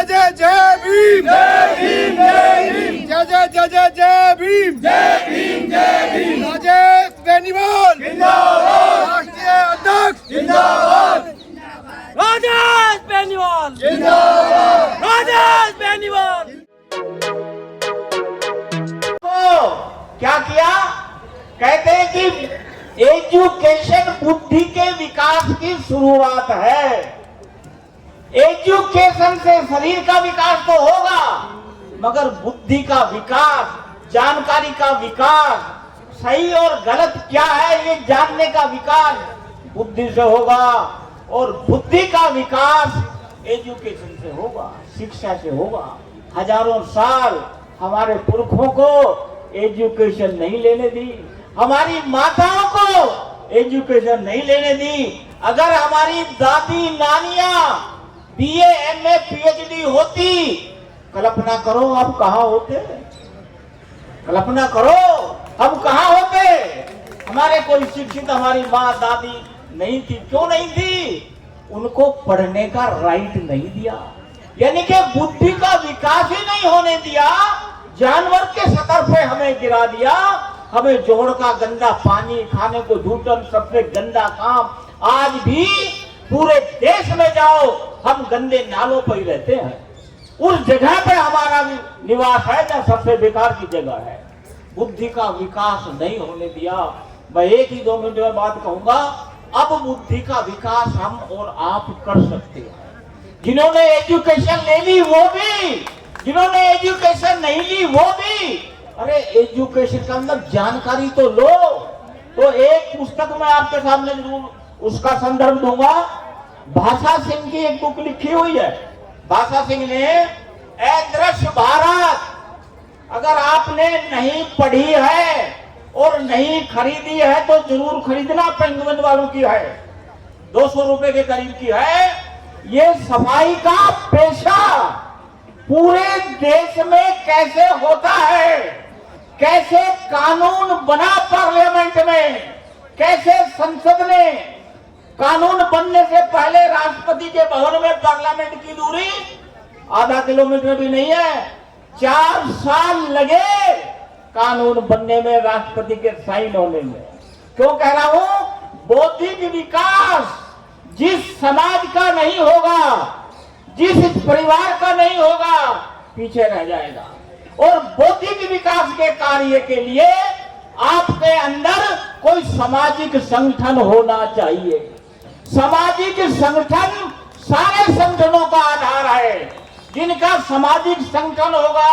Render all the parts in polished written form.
जय जय भीम, जय भीम जय भीम, जय जय जय जय जय भीम, जय भीम जय भीम। राजेश बेनीवाल जिंदाबाद, राष्ट्रीय अध्यक्ष जिंदाबाद, राजेश बेनीवाल जिंदाबाद, राजेश बेनीवाल। तो क्या किया? कहते हैं कि एजुकेशन बुद्धि के विकास की शुरुआत है। एजुकेशन से शरीर का विकास तो होगा, मगर बुद्धि का विकास, जानकारी का विकास, सही और गलत क्या है ये जानने का विकास बुद्धि से होगा। और बुद्धि का विकास एजुकेशन से होगा, शिक्षा से होगा। हजारों साल हमारे पुरखों को एजुकेशन नहीं लेने दी, हमारी माताओं को एजुकेशन नहीं लेने दी। अगर हमारी दादी नानियां बीए एमए पीएचडी होती, कल्पना करो हम कहाँ होते, कल्पना करो हम कहाँ होते। हमारे कोई शिक्षित हमारी माँ दादी नहीं थी। क्यों नहीं थी? उनको पढ़ने का राइट नहीं दिया, यानी कि बुद्धि का विकास ही नहीं होने दिया। जानवर के स्तर पे हमें गिरा दिया। हमें जोड़ का गंदा पानी, खाने को जूठन, सबसे गंदा काम। आज भी पूरे देश में जाओ, हम गंदे नालों पर ही रहते हैं। उस जगह पे हमारा निवास है जहाँ सबसे बेकार की जगह है। बुद्धि का विकास नहीं होने दिया। मैं एक ही 2 मिनट में बात कहूंगा। अब बुद्धि का विकास हम और आप कर सकते हैं। जिन्होंने एजुकेशन ले ली वो भी, जिन्होंने एजुकेशन नहीं ली वो भी। अरे एजुकेशन का अंदर जानकारी तो लो। तो एक पुस्तक में आपके सामने जरूर उसका संदर्भ दूंगा। भाषा सिंह की एक बुक लिखी हुई है। भाषा सिंह ने ए दृश्य भारत, अगर आपने नहीं पढ़ी है और नहीं खरीदी है तो जरूर खरीदना। पेंगुइन वालों की है, 200 रुपए के करीब की है। ये सफाई का पेशा पूरे देश में कैसे होता है, कैसे कानून बना पार्लियामेंट में, कैसे संसद में कानून बनने से पहले राष्ट्रपति के भवन में पार्लियामेंट की दूरी आधा किलोमीटर भी नहीं है। 4 साल लगे कानून बनने में, राष्ट्रपति के साइन होने में। क्यों कह रहा हूं? बौद्धिक विकास जिस समाज का नहीं होगा, जिस परिवार का नहीं होगा, पीछे रह जाएगा। और बौद्धिक विकास के कार्य के लिए आपके अंदर कोई सामाजिक संगठन होना चाहिए। सामाजिक संगठन सारे संगठनों का आधार है। जिनका सामाजिक संगठन होगा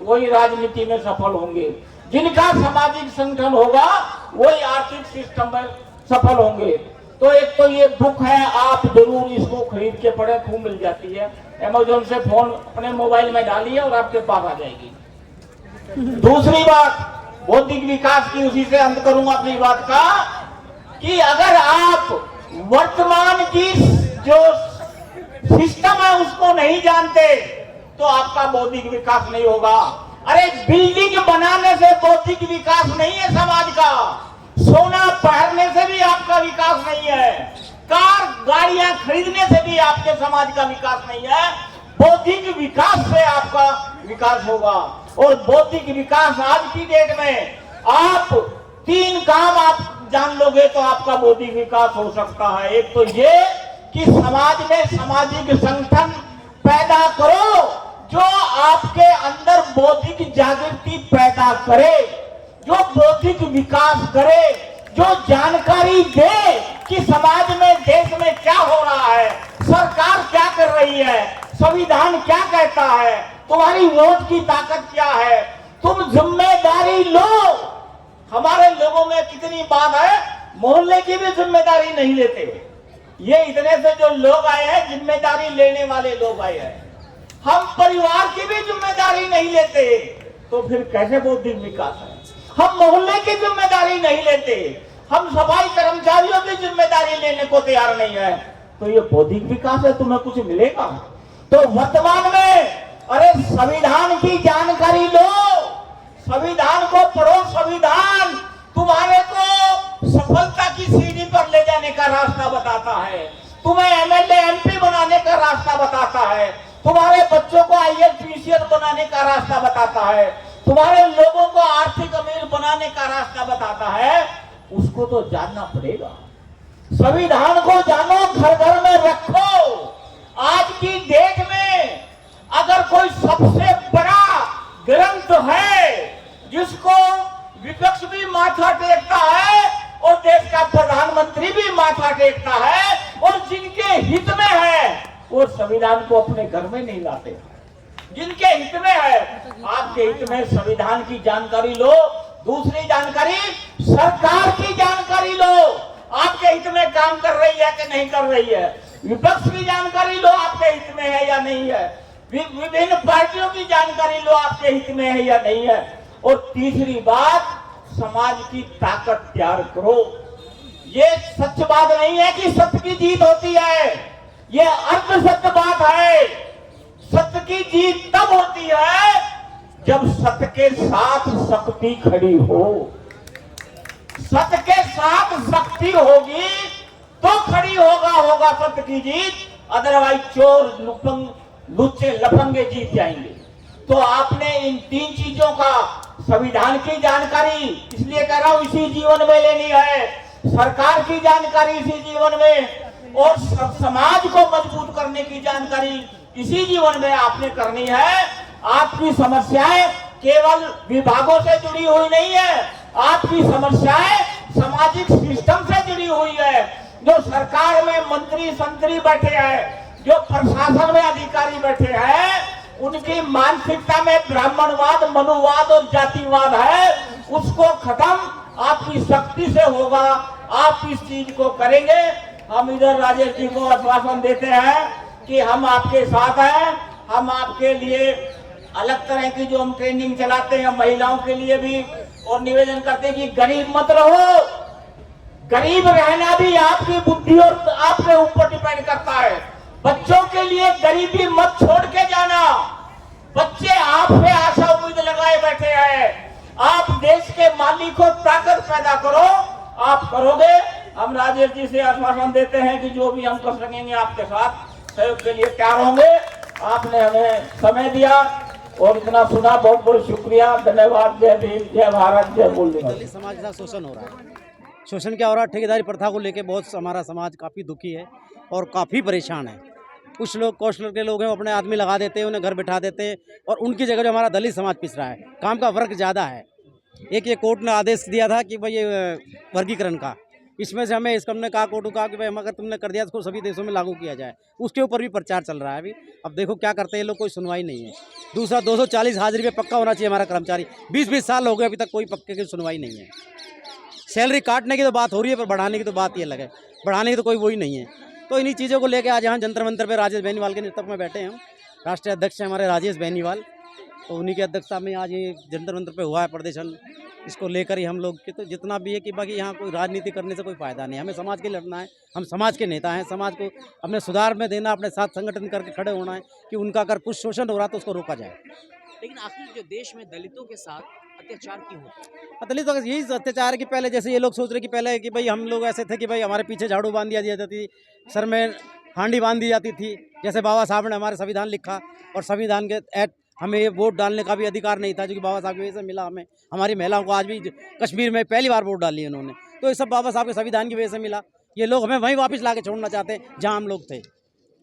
वही राजनीति में सफल होंगे, जिनका सामाजिक संगठन होगा वही आर्थिक सिस्टम में सफल होंगे। तो एक तो ये बुक है, आप जरूर इसको खरीद के पढ़ें, खूब मिल जाती है। अमेज़न से फोन अपने मोबाइल में डालिए और आपके पास आ जाएगी। दूसरी बात बौद्धिक विकास की, उसी से अंत करूंगा अपनी बात का, कि अगर आप वर्तमान की जो सिस्टम है उसको नहीं जानते तो आपका बौद्धिक विकास नहीं होगा। अरे बिल्डिंग बनाने से बौद्धिक विकास नहीं है समाज का। सोना पहनने से भी आपका विकास नहीं है। कार गाड़ियां खरीदने से भी आपके समाज का विकास नहीं है। बौद्धिक विकास से आपका विकास होगा। और बौद्धिक विकास आज की डेट में आप 3 काम आप जान लोगे तो आपका बौद्धिक विकास हो सकता है। एक तो ये कि समाज में सामाजिक संगठन पैदा करो जो आपके अंदर बौद्धिक जागृति पैदा करे, जो बौद्धिक विकास करे, जो जानकारी दे कि समाज में, देश में क्या हो रहा है, सरकार क्या कर रही है, संविधान क्या कहता है, तुम्हारी वोट की ताकत क्या है, तुम जिम्मेदारी लो। हमारे लोगों में कितनी बात है, मोहल्ले की भी जिम्मेदारी नहीं लेते। ये इतने से जो लोग आए हैं जिम्मेदारी लेने वाले लोग आए हैं, हम परिवार की भी जिम्मेदारी नहीं लेते तो फिर कैसे बौद्धिक विकास है। हम मोहल्ले की जिम्मेदारी नहीं लेते, हम सफाई कर्मचारियों की जिम्मेदारी लेने को तैयार नहीं है, तो ये बौद्धिक विकास है? तुम्हें कुछ मिलेगा? तो वर्तमान में अरे संविधान की जानकारी लो, संविधान को पढ़ो। संविधान तुम्हारे को सफलता की सीढ़ी पर ले जाने का रास्ता बताता है, तुम्हें एमएलए एमपी बनाने का रास्ता बताता है, तुम्हारे बच्चों को IAS PCS बनाने का रास्ता बताता है, तुम्हारे लोगों को आर्थिक अमीर बनाने का रास्ता बताता है, उसको तो जानना पड़ेगा। संविधान को जानो, घर घर में रखो। आज की डेट में अगर कोई सबसे बड़ा ग्रंथ है जिसको विपक्ष भी माथा टेकता है और देश का प्रधानमंत्री भी माथा टेकता है और जिनके हित में है वो संविधान को अपने घर में नहीं लाते। जिनके हित में है, आपके हित में संविधान की जानकारी लो। दूसरी जानकारी, सरकार की जानकारी लो, आपके हित में काम कर रही है कि नहीं कर रही है। विपक्ष की जानकारी लो, आपके हित में है या नहीं है। विभिन्न पार्टियों की जानकारी लो, आपके हित में है या नहीं है। और तीसरी बात, समाज की ताकत तैयार करो। ये सच बात नहीं है कि सत्य की जीत होती है, ये अर्ध सत्य बात है। सत्य की जीत तब होती है जब सत्य के साथ शक्ति खड़ी हो। सत्य के साथ शक्ति होगी तो खड़ी होगा सत्य की जीत, अदरवाइज चोर लुच्चे लफंगे जीत जाएंगे। तो आपने इन तीन चीजों का, संविधान की जानकारी इसलिए कह रहा हूं इसी जीवन में लेनी है, सरकार की जानकारी इसी जीवन में, और समाज को मजबूत करने की जानकारी इसी जीवन में आपने करनी है। आपकी समस्याएं केवल विभागों से जुड़ी हुई नहीं है, आपकी समस्याएं सामाजिक सिस्टम से जुड़ी हुई है। जो सरकार में मंत्री संतरी बैठे हैं, जो प्रशासन में अधिकारी बैठे हैं, उनकी मानसिकता में ब्राह्मणवाद, मनुवाद और जातिवाद है। उसको खत्म आपकी शक्ति से होगा। आप इस चीज को करेंगे। हम इधर राजेश जी को आश्वासन देते हैं कि हम आपके साथ हैं। हम आपके लिए अलग तरह की जो हम ट्रेनिंग चलाते हैं महिलाओं के लिए भी, और निवेदन करते हैं कि गरीब मत रहो। गरीब रहना भी आपकी बुद्धि और आपके ऊपर डिपेंड करता है। बच्चों के लिए गरीबी मत छोड़ के जाना। बच्चे आप पे आशा उम्मीद लगाए बैठे हैं। आप देश के मालिक को ताकत पैदा करो, आप करोगे। हम राजेश जी से आश्वासन देते हैं कि जो भी हम कर सकेंगे आपके साथ सहयोग के लिए तैयार होंगे। आपने हमें समय दिया और इतना सुना, बहुत बहुत शुक्रिया, धन्यवाद। जय भीम, जय भारत, जय बोल। दलित समाज के साथ शोषण हो रहा है। शोषण क्या हो रहा है? ठेकेदारी प्रथा को लेके बहुत हमारा समाज काफ़ी दुखी है और काफ़ी परेशान है। कुछ लोग कौशल के लोग हैं, वो अपने आदमी लगा देते हैं, उन्हें घर बिठा देते हैं, और उनकी जगह जो हमारा दलित समाज पिस रहा है। काम का वर्ग ज़्यादा है। एक ये कोर्ट ने आदेश दिया था कि भाई ये वर्गीकरण का, इसमें से हमें इसका हमने कहा, कोर्ट कहा कि भाई हम अगर तुमने कर दिया तो सभी देशों में लागू किया जाए। उसके ऊपर भी प्रचार चल रहा है अभी। अब देखो क्या करते हैं लोग, कोई सुनवाई नहीं है। दूसरा 240 हाजिरी पे पक्का होना चाहिए हमारा कर्मचारी। 20-20 साल हो गए, अभी तक कोई पक्के की सुनवाई नहीं है। सैलरी काटने की तो बात हो रही है, पर बढ़ाने की तो बात ये लगे, बढ़ाने की तो कोई वही नहीं है। तो इन्हीं चीज़ों को लेकर आज यहाँ जंतर मंतर पे राजेश बेनीवाल के नेतृत्व में बैठे हैं हम। राष्ट्रीय अध्यक्ष हैं हमारे राजेश बेनीवाल, तो उन्हीं की अध्यक्षता में आज ये जंतर मंतर पे हुआ है प्रदर्शन। इसको लेकर ही हम लोग के तो जितना भी है कि बाकी यहाँ कोई राजनीति करने से कोई फ़ायदा नहीं है। हमें समाज के लड़ना है, हम समाज के नेता हैं। समाज को अपने सुधार में देना, अपने साथ संगठन करके खड़े होना है कि उनका अगर कुछ शोषण हो रहा है तो उसको रोका जाए। लेकिन आखिर जो देश में दलितों के साथ अत्याचार क्यों होता है? दलितों का यही अत्याचार है कि पहले जैसे ये लोग सोच रहे कि पहले कि भाई हम लोग ऐसे थे कि भाई हमारे पीछे झाड़ू बांध दिया जाती थी, सर में हांडी बांध दी जाती थी। जैसे बाबा साहब ने हमारे संविधान लिखा और संविधान के तहत हमें ये वोट डालने का भी अधिकार नहीं था, जो कि बाबा साहब की वजह से मिला हमें। हमारी महिलाओं को आज भी कश्मीर में पहली बार वोट डाली है उन्होंने, तो ये सब बाबा साहब के संविधान की वजह से मिला। ये लोग हमें वहीं वापस ला के छोड़ना चाहते हैं जहाँ हम लोग थे,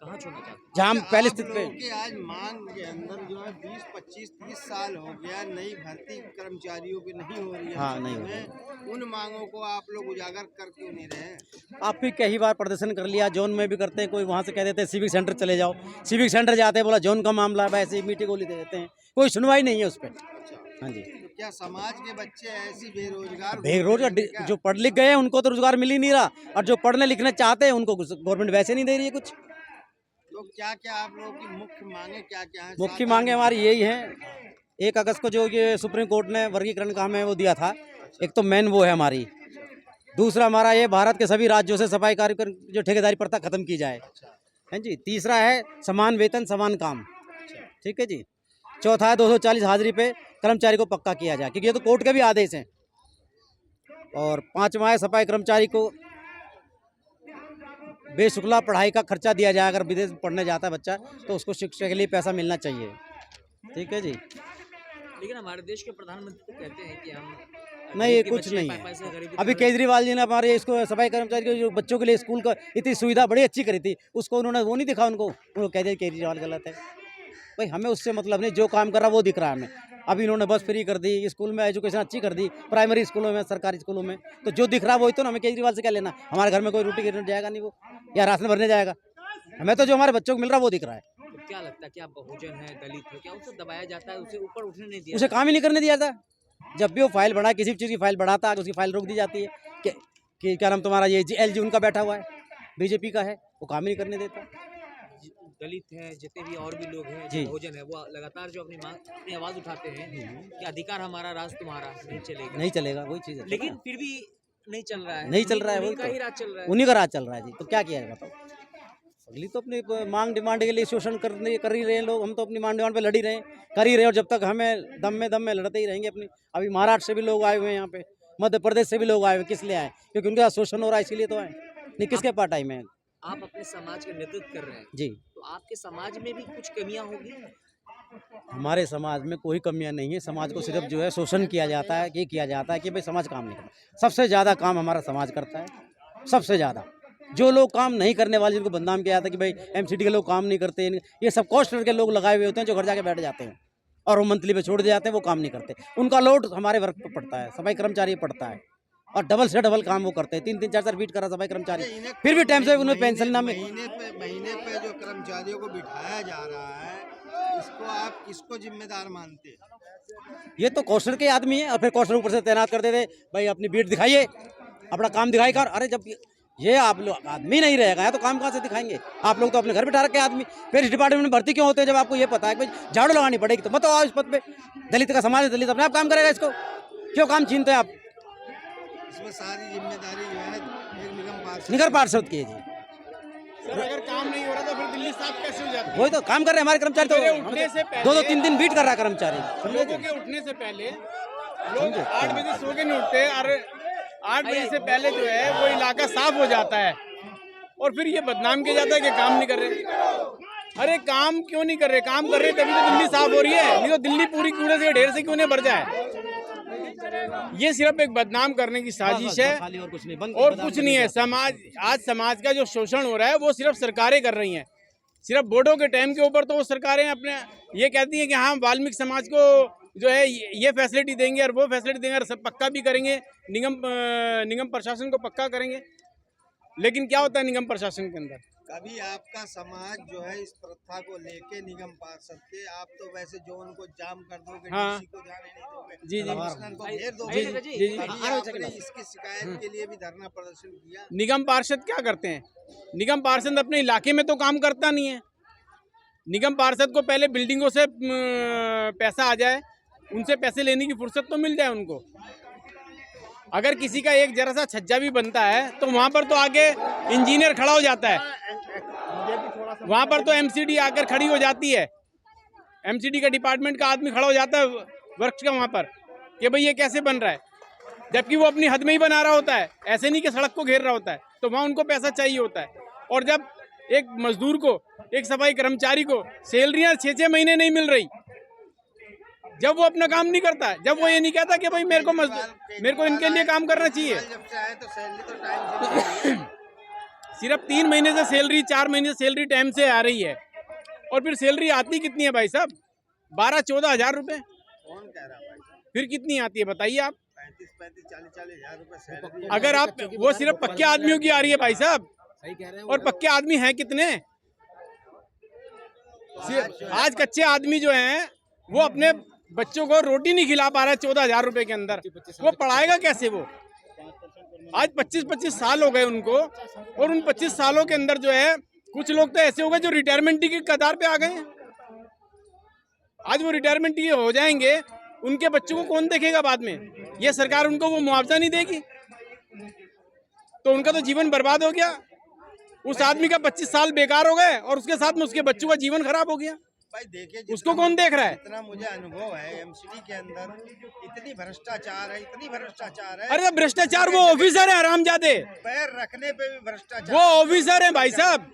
कहाँ छोड़ना चाहते हैं? जहाँ हम पहले स्थित पे। कि आज मांग के अंदर जो है 20, 25, 30 साल हो गया, नई भर्ती कर्मचारियों की नहीं हो रही है। हाँ, नहीं हो रही। उन मांगों को आप लोग उजागर कर क्यों नहीं रहे? आप भी कई बार प्रदर्शन कर लिया, जोन में भी करते हैं। कोई वहाँ से कह देते हैं सिविक सेंटर चले जाओ, सिविक सेंटर जाते हैं, बोला जोन का मामला है, वैसे ही मीटिंग गोली दे देते हैं, कोई सुनवाई नहीं है उस पर। हाँ जी, तो क्या समाज के बच्चे ऐसी बेरोजगार बेरोजगार जो पढ़ लिख गए हैं उनको तो रोजगार मिल ही नहीं रहा, और जो पढ़ने लिखने चाहते हैं उनको गवर्नमेंट वैसे नहीं दे रही है कुछ। तो क्या क्या आप लोगों की मुख्य मांगे क्या क्या है? मुख्य मांगे हमारी यही है। 1 अगस्त को जो ये सुप्रीम कोर्ट ने वर्गीकरण का हमें वो दिया था, एक तो मेन वो है हमारी। दूसरा हमारा ये भारत के सभी राज्यों से सफाई कार्यक्रम जो ठेकेदारी प्रथा खत्म की जाए, है जी। तीसरा है समान वेतन समान काम, ठीक है जी। चौथा है 240 हाजिरी पे कर्मचारी को पक्का किया जाए, क्योंकि ये तो कोर्ट के भी आदेश हैं। और 5वां है सफाई कर्मचारी को बेशुक्ला पढ़ाई का खर्चा दिया जाए। अगर विदेश पढ़ने जाता है बच्चा तो उसको शिक्षा के लिए पैसा मिलना चाहिए। ठीक है जी। लेकिन हमारे देश के प्रधानमंत्री तो कहते हैं कि हम नहीं, ये गरीब के कुछ बच्चे नहीं पैसे है। गरीबी अभी दूर- केजरीवाल जी ने हमारे इसको सफाई कर्मचारी के जो बच्चों के लिए स्कूल का इतनी सुविधा बड़ी अच्छी करी थी, उसको उन्होंने वो नहीं दिखा, उनको कह दिया केजरीवाल गलत है। भाई हमें उससे मतलब नहीं, जो काम कर रहा वो दिख रहा है हमें। अभी इन्होंने बस फ्री कर दी, स्कूल में एजुकेशन अच्छी कर दी, प्राइमरी स्कूलों में, सरकारी स्कूलों में, तो जो दिख रहा है वही तो ना। हमें केजरीवाल से क्या लेना? हमारे घर में कोई रोटी गिरने जाएगा नहीं वो, या राशन भरने जाएगा। हमें तो जो हमारे बच्चों को मिल रहा है वो दिख रहा है। तो क्या लगता है कि आप बहुजन है, दलित है, क्या उसे दबाया जाता है, उसे ऊपर उठने नहीं दिया उसे जाता? काम ही नहीं करने दिया था। जब भी वो फाइल बढ़ा, किसी भी चीज़ की फाइल बढ़ाता है, उसकी फाइल रोक दी जाती है कि क्या नाम तुम्हारा, ये LG उनका बैठा हुआ है, बीजेपी का है, वो काम ही नहीं करने देता। दलित हैं, जितने भी और भी लोग हैं जी। जो बहुजन है, वो लगातार जो अपनी आवाज उठाते हैं कि अधिकार हमारा, राज तुम्हारा, नहीं चलेगा। नहीं चलेगा, वही चीज़ है। लेकिन फिर भी नहीं चल रहा है, नहीं चल रहा है, उन्हीं वही का तो। ही राज चल रहा है। उन्हीं का राज चल रहा है जी। तो क्या किया है बताओ? अगली तो अपनी मांग डिमांड के लिए शोषण कर ही रहे हैं लोग। हम तो अपनी मांग डिमांड पे लड़ ही रहे हैं, कर ही रहे हैं, और जब तक हमें दम में लड़ते ही रहेंगे अपनी। अभी महाराष्ट्र से भी लोग आए हुए हैं यहाँ पे, मध्य प्रदेश से भी लोग आए हुए। किस लिए आए? क्योंकि उनके साथ शोषण हो रहा है, इसीलिए तो आए। नहीं, किसके पास टाइम है आप अपने समाज का नेतृत्व कर रहे हैं, जी? तो आपके समाज में भी कुछ कमियां होगी। हमारे समाज में कोई कमियां नहीं है। समाज को सिर्फ जो है शोषण किया जाता है, ये किया जाता है कि भाई समाज काम नहीं करता। सबसे ज़्यादा काम हमारा समाज करता है, सबसे ज़्यादा। जो लोग काम नहीं करने वाले, जिनको बदनाम किया जाता है कि भाई MCD के लोग काम नहीं करते, ये सब कॉस्टर के लोग लगाए हुए होते हैं जो घर जाके बैठ जाते हैं और वो मंथली पे छोड़ दिए जाते हैं, वो काम नहीं करते। उनका लोड हमारे वर्क पर पड़ता है, सफाई कर्मचारी पड़ता है, और डबल से डबल काम वो करते हैं। 3-3, 4-4 बीट करा सफाई कर्मचारी, फिर भी टाइम से उन्हें पेंशन ना मिले। महीने पे जो कर्मचारियों को बिठाया जा रहा है, इसको आप किसको जिम्मेदार मानते हैं? ये तो कौशल के आदमी है, और फिर कौशल ऊपर से तैनात कर देते, भाई अपनी बीट दिखाइए, अपना काम दिखाई कर। अरे जब ये आप लोग आदमी नहीं रहेगा तो काम कहाँ से दिखाएंगे? आप लोग तो अपने घर बिठा रखे आदमी, फिर इस डिपार्टमेंट में भर्ती क्यों होते हैं जब आपको ये पता है कि भाई झाड़ू लगानी पड़ेगी? तो मत आओ इस पद पे। दलित का समाज है, दलित अपने आप काम करेगा। इसको क्यों काम छीनते हैं आप? इसमें सारी जिम्मेदारी जो है एक निगर पार्षद की है जी। सर अगर काम नहीं हो रहा तो फिर दिल्ली साफ कैसे हो जाती है? वही तो काम कर रहे हैं हमारे कर्मचारी, तो उठने से पहले 2-2, 3 बीट कर रहा है कर्मचारी। लोगों के उठने से पहले लोग 8 बजे सो के नहीं उठते, और 8 बजे से पहले जो है वो इलाका साफ हो जाता है, और फिर ये बदनाम किया जाता है कि काम नहीं कर रहे। अरे काम क्यों नहीं कर रहे? काम कर रहे तभी तो दिल्ली साफ हो रही है, नहीं तो दिल्ली पूरी कूड़े से ढेर से क्यों नहीं भर जाए? ये सिर्फ एक बदनाम करने की साजिश है और कुछ नहीं, और कुछ नहीं है। आज समाज का जो शोषण हो रहा है वो सिर्फ सरकारें कर रही हैं। सिर्फ वोटों के टाइम के ऊपर तो वो सरकारें अपने ये कहती हैं कि हाँ वाल्मीकि समाज को जो है ये फैसिलिटी देंगे और वो फैसिलिटी देंगे और सब पक्का भी करेंगे, निगम प्रशासन को पक्का करेंगे। लेकिन क्या होता है निगम प्रशासन के अंदर? कभी आपका समाज जो है इस प्रथा को लेके निगम पार्षद के, आप तो वैसे जो उनको जाम कर दोगे, हाँ। डीसी को जाने नहीं दोगे, जी, जी। कमिश्नर को घेर दोगे, जी, जी, जी। कभी आपने इसकी शिकायत के लिए भी धरना प्रदर्शन किया? निगम पार्षद क्या करते हैं? निगम पार्षद अपने इलाके में तो काम करता नहीं है। निगम पार्षद को पहले बिल्डिंगों से पैसा आ जाए, उनसे पैसे लेने की फुर्सत तो मिल जाए उनको। अगर किसी का एक जरा सा छज्जा भी बनता है तो वहाँ पर तो आगे इंजीनियर खड़ा हो जाता है, वहाँ पर तो MCD आकर खड़ी हो जाती है, MCD का डिपार्टमेंट का आदमी खड़ा हो जाता है वर्क्स का वहाँ पर कि भाई ये कैसे बन रहा है, जबकि वो अपनी हद में ही बना रहा होता है, ऐसे नहीं कि सड़क को घेर रहा होता है। तो वहाँ उनको पैसा चाहिए होता है। और जब एक मजदूर को, एक सफाई कर्मचारी को सैलरियाँ 6-6 महीने नहीं मिल रही, जब वो अपना काम नहीं करता, जब वो ये नहीं कहता कि भाई मेरे को इनके लिए काम करना चाहिए। जब से आए तो सैलरी तो टाइम से सिर्फ 3 महीने से सैलरी, 4 महीने से सैलरी टाइम से आ रही है, और फिर सैलरी आती कितनी है भाई साहब? 12-14 हज़ार रुपये। कौन कह रहा भाई? फिर कितनी आती है बताइए आप? 35-40 हज़ार रुपये सैलरी। अगर आप वो सिर्फ पक्के आदमियों की आ रही है भाई साहब, और पक्के आदमी हैं कितने? आज कच्चे आदमी जो हैं वो अपने बच्चों को रोटी नहीं खिला पा रहा है 14 हज़ार रुपये के अंदर, वो पढ़ाएगा कैसे? वो आज 25-25 साल हो गए उनको, और उन 25 सालों के अंदर जो है कुछ लोग तो ऐसे हो गए जो रिटायरमेंट की कतार पे आ गए हैं। आज वो रिटायरमेंट ये हो जाएंगे, उनके बच्चों को कौन देखेगा बाद में? ये सरकार उनको वो मुआवजा नहीं देगी, तो उनका तो जीवन बर्बाद हो गया। उस आदमी का 25 साल बेकार हो गए और उसके साथ में उसके बच्चों का जीवन खराब हो गया। भाई देखिए, उसको कौन देख रहा है? इतना मुझे अनुभव है एमसीडी के अंदर, इतनी भ्रष्टाचार है, इतनी भ्रष्टाचार है। अरे भ्रष्टाचार, वो ऑफिसर है हरामजादे, पैर रखने पे भी भ्रष्टाचार। वो ऑफिसर है भाई साहब,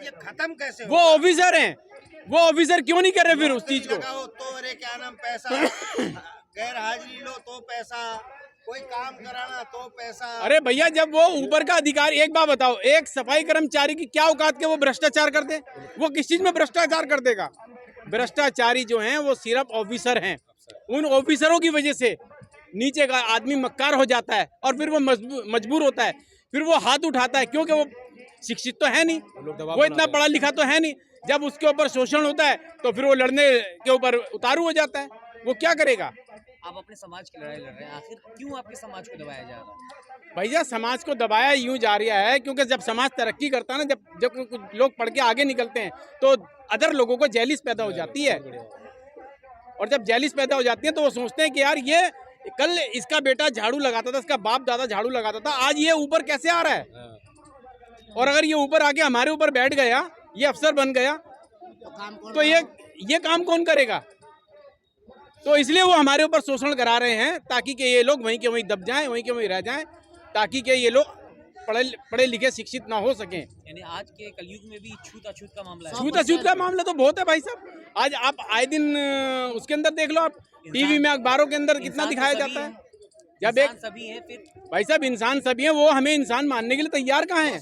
ये खत्म कैसे वो ऑफिसर हैं। वो ऑफिसर क्यों नहीं कर रहे फिर उस चीज को? लगाओ तो अरे क्या नाम पैसा, गैर हाजिरी लो तो पैसा, कोई काम कराना तो पैसा। अरे भैया, जब वो ऊपर का अधिकारी, एक बात बताओ, एक सफाई कर्मचारी की क्या औकात के वो भ्रष्टाचार कर दे? वो किस चीज में भ्रष्टाचार कर देगा? भ्रष्टाचारी जो हैं वो सिर्फ ऑफिसर हैं। उन ऑफिसरों की वजह से नीचे का आदमी मक्कार हो जाता है और फिर वो मजबूर होता है, फिर वो हाथ उठाता है, क्योंकि वो शिक्षित तो है नहीं, वो इतना पढ़ा लिखा तो है नहीं। जब उसके ऊपर शोषण होता है तो फिर वो लड़ने के ऊपर उतारू हो जाता है। वो क्या करेगा? आप अपने समाज की लड़ाई लड़ रहे हैं, आखिर क्यों आपके समाज को दबाया जा रहा है? भैया, समाज को दबाया यूं जा रहा है क्योंकि जब समाज तरक्की करता है ना, जब कुछ लोग पढ़ के आगे निकलते हैं तो अदर लोगों को जेलिस पैदा हो जाती है, और जब जेलिस पैदा हो जाती है तो वो सोचते हैं कि यार, ये कल इसका बेटा झाड़ू लगाता था, इसका बाप दादा झाड़ू लगाता था, आज ये ऊपर कैसे आ रहा है? और अगर ये ऊपर आके हमारे ऊपर बैठ गया, ये अफसर बन गया, तो ये काम कौन करेगा? तो इसलिए वो हमारे ऊपर शोषण करा रहे हैं, ताकि कि ये लोग वहीं के वहीं दब जाएं, वहीं के वहीं रह जाएं, ताकि कि ये लोग पढ़े लिखे शिक्षित ना हो सकें। यानी आज के कलयुग में भी छूत-अछूत का मामला है। छूत-अछूत का मामला तो बहुत है भाई साहब। आज आप आए दिन उसके अंदर देख लो, आप टीवी में, अखबारों के अंदर कितना दिखाया जाता है। जब एक सभी हैं फिर भाई साहब, इंसान सभी हैं, वो हमें इंसान मानने के लिए तैयार कहाँ हैं?